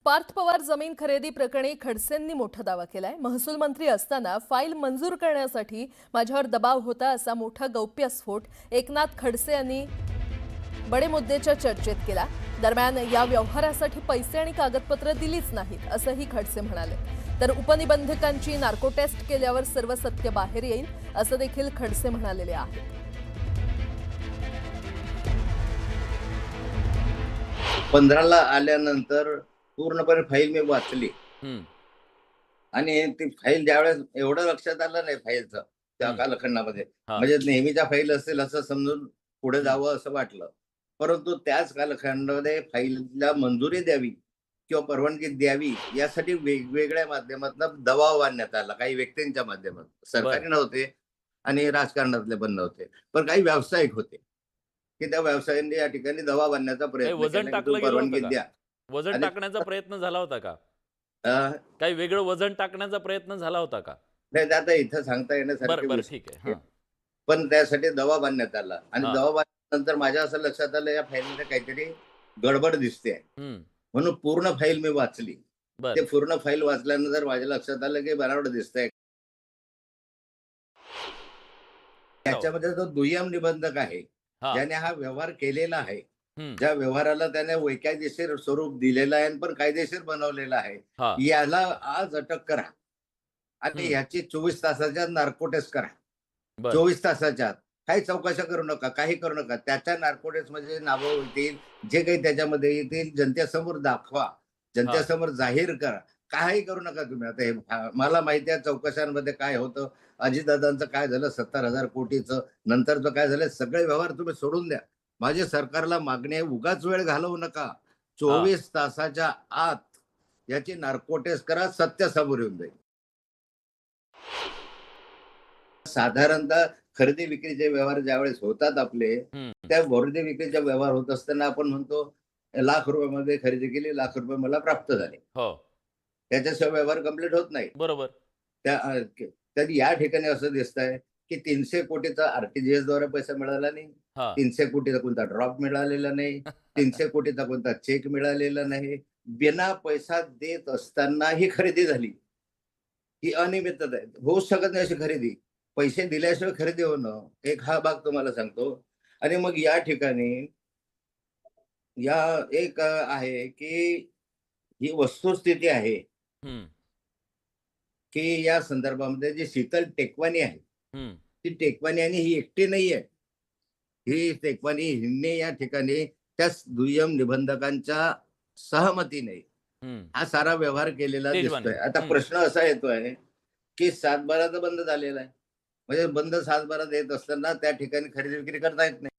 पार्थ पवार जमीन खरेदी प्रकरणी खडसेंनी मोठा दावा केलाय। महसूल मंत्री असताना फाईल मंजूर करण्यासाठी माझ्यावर दबाव होता असा मोठा गौप्यस्फोट एकनाथ खडसे यांनी बडे मुद्देच्या चर्चेत केला। दरम्यान या व्यवहारासाठी पैसे आणि कागदपत्र दिलीच नाहीत असंही खडसे म्हणाले। तर उपनिबंधकांची नार्को टेस्ट केल्यावर सर्व सत्य बाहेर येईल असं देखील खडसे म्हणालेले आहेत। 15ला आल्यानंतर पूर्णपणे फाईल मी वाचली आणि ती फाईल ज्यावेळेस एवढं लक्षात आलं नाही फाईलचं त्या कालखंडामध्ये, म्हणजे नेहमीच्या फाईल असेल असं समजून पुढे जावं असं वाटलं। परंतु त्याच कालखंडामध्ये फाईलला मंजुरी द्यावी किंवा परवानगी द्यावी यासाठी वेगवेगळ्या माध्यमातून दबाव आणण्यात आला। काही व्यक्तींच्या माध्यमातून, सरकारी नव्हते आणि राजकारणातले पण नव्हते, पण काही व्यावसायिक होते की त्या व्यवसायांनी या ठिकाणी दबाव आणण्याचा प्रयत्न केला की तुम्ही परवानगी द्या। वजन टाकण्याचा प्रयत्न झाला होता का? काही वेगळं वजन टाकण्याचा प्रयत्न झाला होता का? नाही, आता इथं सांगता येण्यासारखे बरं विषय ठीक आहे। पण त्यासाठी दबाव आणण्यात आला आणि दबाव आणल्यानंतर माझ्या असं लक्षात आलं या फाईलमध्ये काहीतरी गडबड दिसते, म्हणून पूर्ण फाईल मी वाचली। ते पूर्ण फाईल वाचल्यानंतर माझ्या लक्षात आलं की बनावट दिसतंय। त्याच्यामध्ये जो दुय्यम निबंधक आहे ज्याने हा व्यवहार केलेला आहे, ज्या व्यवहाराला त्याने वैकायदेशीर स्वरूप दिलेलं आहे पण कायदेशीर बनवलेलं आहे, याला आज अटक करा आणि याची 24 तासाच्या नार्को टेस्ट करा। 24 तासाच्या आत काही चौकशा करू नका, काही करू नका। त्याच्या नार्को टेस्ट मध्ये नावं होतील, जे काही त्याच्यामध्ये येतील जनतेसमोर दाखवा, जनतेसमोर जाहीर करा। काही करू नका तुम्ही। आता हे मला माहिती आहे चौकशांमध्ये काय होतं, अजितदादांचं काय झालं 70,000 कोटीचं, नंतरचं काय झालं, सगळे व्यवहार तुम्ही सोडून द्या। माझी सरकारला मागणी आहे, उगाच वेळ घालवू नका। 24 तासाच्या आत याची नार्को टेस्ट करा, सत्य समोर येऊन जाईल। साधारणतः खरेदी विक्रीचे व्यवहार ज्यावेळेस होतात आपले, त्या खरेदी विक्रीचे व्यवहार होत असताना आपण म्हणतो लाख रुपयामध्ये खरेदी केली, लाख रुपये मला प्राप्त झाले, त्याच्याशिवाय व्यवहार कंप्लीट होत नाही। बरोबर। तर या ठिकाणी असं दिसतंय की 300 कोटीचा आरटीजीएस द्वारे पैसा मिळाला नाही, 300 कोटीचा कोणता ड्रॉप मिळालेला नाही, 300 कोटीचा कोणता चेक मिळालेला नाही। बिना पैसा देत असताना ही खरेदी झाली, ही अनियमितता आहे। होऊच शकत नाही अशी खरेदी, पैसे दिल्याशिवाय खरेदी होणं, एक हा भाग तुम्हाला सांगतो। आणि मग या ठिकाणी एक आहे की ही वस्तुस्थिती आहे की या संदर्भामध्ये जी शीतल टेकवानी आहे, ती टेकवानी आणि ही एकटी नाहीये। ही टेकवानी हिने या ठिकाणी त्या दुय्यम निबंधकांच्या सहमतीने हा सारा व्यवहार केलेला दिसतोय। आता प्रश्न असा येतोय की 7/12 बंद झालेला आहे, म्हणजे बंद 7/12 देत असताना त्या ठिकाणी खरेदी विक्री करता येत नाही।